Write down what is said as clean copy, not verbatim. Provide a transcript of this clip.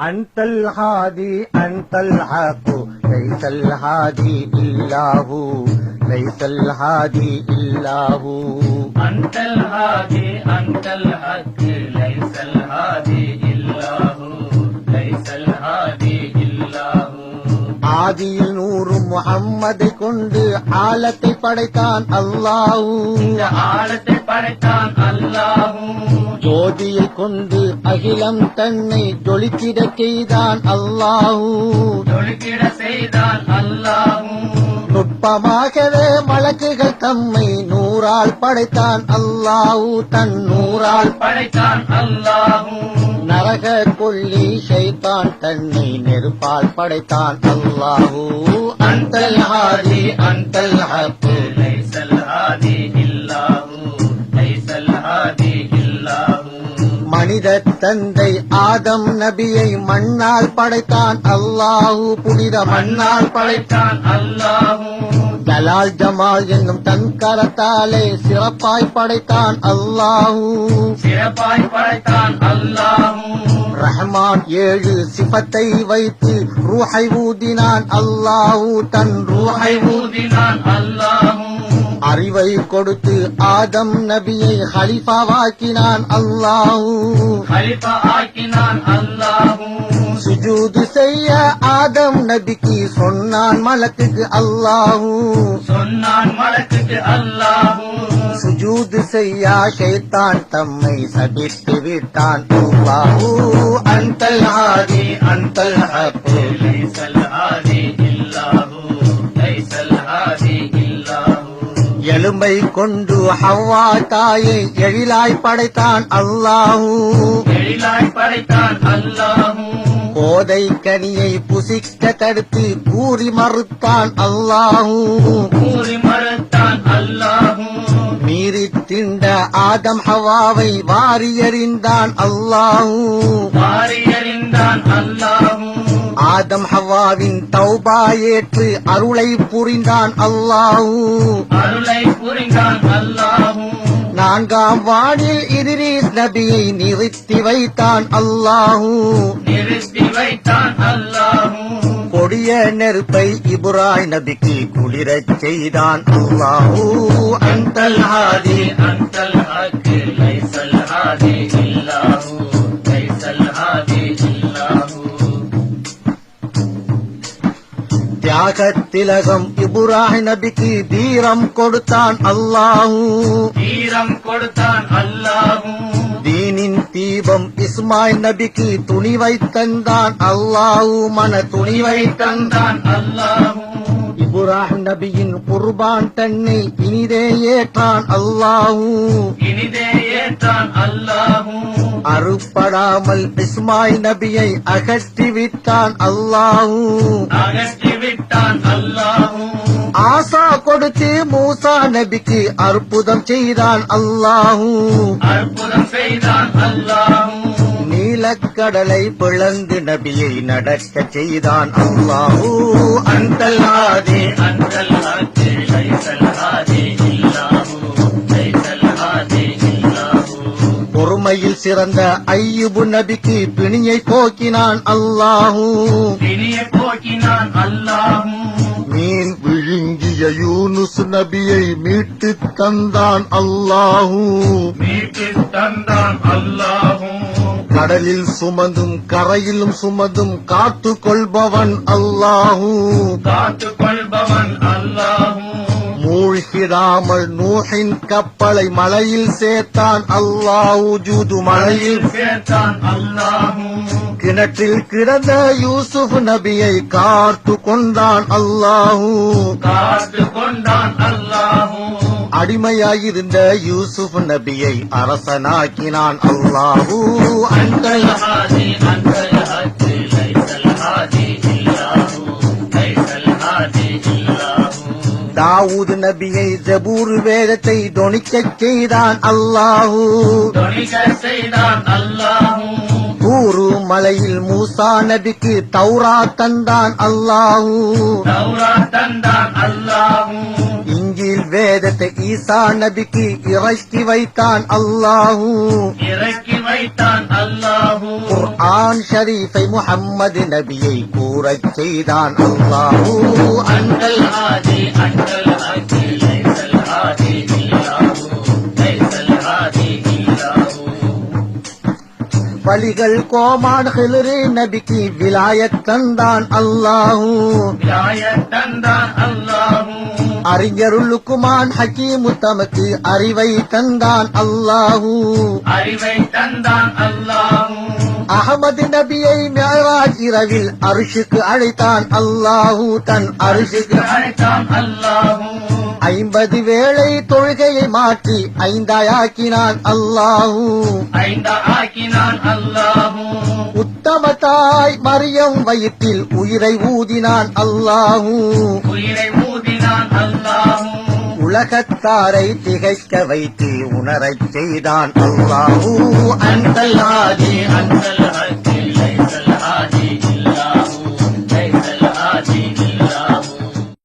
أنت الهادي أنت الحق ليس الهادي إلا هو ليس الهادي إلا هو أنت الهادي أنت الحق ليس الهادي إلا هو ليس الهادي إلا هو ஆதியில் நூறு முஹம்மதை கொண்டு ஆலத்தை படைத்தான் அல்லாஹ். இந்த ஆழத்தை படைத்தான் அல்லாஹ். ஜோதியை கொண்டு அகிலம் தன்னை ஜொலித்திட செய்தான் அல்லாஹ். ஜொலித்திட செய்தான் அல்லாஹ். நுட்பமாகவே மலக்குகள் தம்மை நூறால் படைத்தான் அல்லாஹ். தன் நூறால் படைத்தான் அல்லாஹ். நரக கொல்லி ஷைத்தான் தன்னை நெருப்பால் படைத்தான் அல்லாஹ். அன்தல் ஹாதி அன்தல் ஹக் ليس الهادي إلا هو ليس الهادي إلا هو மனித தந்தை ஆதம் நபியை மண்ணால் படைத்தான் அல்லாஹ். புனித மண்ணால் படைத்தான் அல்லாஹ். ஜலால் ஜமால் என்னும் தன் கரத்தாலே சிறப்பாய் படைத்தான் அல்லாஹ். சிறப்பாய் படைத்தான் அல்லாஹ். ரஹ்மான் 7 சிபத்தை வைத்து ரூஹை ஊதினான் அல்லாஹ். தன் ரூஹை ஊதினான் அல்லாஹ். அறிவை கொடுத்து ஆதம் நபியை ஹலிஃபாவாக்கினான் அல்லாஹ். ஹலிஃபா ஆக்கினான் அல்லாஹ். சுஜூது செய்ய ஆதம் நபிக்கு சொன்னான் மலக்குக்கு அல்லாஹ். சொன்னான் மலக்குக்கு அல்லாஹ். சுஜூது செய்ய ஷைத்தான் தம்மை சபித்து விட்டான் அல்லாஹ். அன்தல் ஹாதி அன்தல் ஹக் ليس الهادي إلا هو ليس الهادي إلا هو எலும்பை கொண்டு ஹவ்வா தாயை எழிலாய் படைத்தான் அல்லாஹ். எழிலாய் படைத்தான் அல்லாஹ். கோதை கனியை புசிக்க தடுத்து கூறி மறுத்தான் அல்லாஹ். கூறி மறுத்தான் அல்லாஹ். மீறி திண்ட ஆதம் ஹவாவை வாரி எறிந்தான் அல்லாஹ். வாரி எறிந்தான் அல்லாஹ். ஆதம் ஹவாவின் தௌபா ஏற்று அருளை புரிந்தான் அல்லாஹ். அருளை புரிந்தான் அல்லாஹ். 4ஆம் வானில் இத்ரீஸ் நபியை நிறுத்தி வைத்தான் அல்லாஹ். நிறுத்தி வைத்தான் அல்லாஹ். கொடிய நெருப்பை இப்ராஹிம் நபிக்கு குளிரச் செய்தான் அல்லாஹ். அன்தல் ஹாதி أنت الحق ليس الهادي إلا هو ليس الهادي إلا هو தியாகத்திலகம் இப்ராஹிம் நபிக்கு தீரம் கொடுத்தான் அல்லாஹ். தீரம் கொடுத்தான் அல்லாஹ். தீனின் தீபம் இஸ்மாயில் நபிக்கு துணிவை தந்தான் அல்லாஹ். மன துணிவை தந்தான் அல்லாஹ். இப்ராஹிம் நபியின் குர்பான் தன்னை இனிதே ஏற்றான் அல்லாஹ். இனிதே ஏற்றான் அல்லாஹ். அறுப்படாமல் இஸ்மாயில் நபியை அகற்றி விட்டான் அல்லாஹ். அகற்றி விட்டான் அல்லாஹ். ஆசா கொடுத்து மூசா நபிக்கு அற்புதம் செய்தான் அல்லாஹ். அற்புதம் செய்தான் அல்லாஹ். நீலக்கடலை பிளந்து நபியை நடக்க செய்தான் அல்லாஹ். அன்தல் ஹாதி أنت الحق ليس الهادي إلا هو ليس الهادي إلا هو பொறுமையில் சிறந்த ஐயுபு நபிக்கு பிணியை போக்கினான் அல்லாஹ். இனிய போக்கினான் அல்லாஹ். மீன் விழுங்கிய யூனுஸ் நபியை மீட்டு தந்தான் அல்லாஹ். மீட்டு தந்தான் அல்லாஹ். கடலில் சுமந்தும் கரையிலும் சுமந்தும் காத்து கொள்பவன் அல்லாஹ். காத்துக் கொள்பவன் அல்லாஹ். மூழ்கிடாமல் நூஹின் கப்பலை மலையில் சேர்த்தான் அல்லாஹ். ஜூது மலையில் சேர்த்தான் அல்லாஹ். கிணற்றில் கிடந்த யூசுப் நபியை காத்து கொண்டான் அல்லாஹ். காத்துக் கொண்டான் அல்லாஹ். அடிமையாயிருந்த யூசுப் நபியை அரசனாக்கினான் அல்லாஹ். அன்தல் الهادي أنت الحق ليس الهادي إلا هو ليس الهادي إلا هو தாவூத் நபியை ஜபூர் வேதத்தை தொனிக்கச் செய்தான் அல்லாஹ். தொனிக்க செய்தான் அல்லாஹ். தூரு மலையில் மூசா நபிக்கு தௌராத் தந்தான் அல்லாஹ். தௌராத் தந்தான் அல்லாஹ். இஞ்சில் வேதத்தை ஈசா நபிக்கு இறக்கி வைத்தான் அல்லாஹூ இறக்கி வைத்தான் அல்லாஹு குர்ஆன் ஷரீஃபை முஹம்மது நபியை கூறச் செய்தான் அல்லாஹூ அன்டல் ஹாதி அன்டல் ஹாதி லைசல் ஹாதி இல்லாஹு லைசல் ஹாதி இல்லாஹு வலிகள் கோமான் ஹிலரி நபிக்கு விலாயத் தந்தான் அல்லாஹூ விலாயத் தந்தான் அல்லாஹு அறிஞருள் லுக்குமான் ஹக்கீமு தமக்கு அறிவை தந்தான் அல்லாஹூ அறிவை தந்தான் அல்லாஹு அகமது நபியை மிஅராஜ் இரவில் அரிஷுக்கு அழைத்தான் அல்லாஹூ தன் அரிஷுக்கு அழைத்தான் அல்லாஹு 50 வேளை தொழுகையை மாற்றி 5 ஆக்கினான் அல்லாஹூ ஆக்கினான் அல்லாஹு உத்தம தாய் மரியம் வயிற்றில் உயிரை ஊதினான் அல்லாஹூ உயிரை ஊதினான் அல்லாஹு உலகத்தாரை திகைக்க வைத்து உணரச் செய்தான் அல்லாஹூ அன்தல் ஹாதி அன்டல் ஹாதி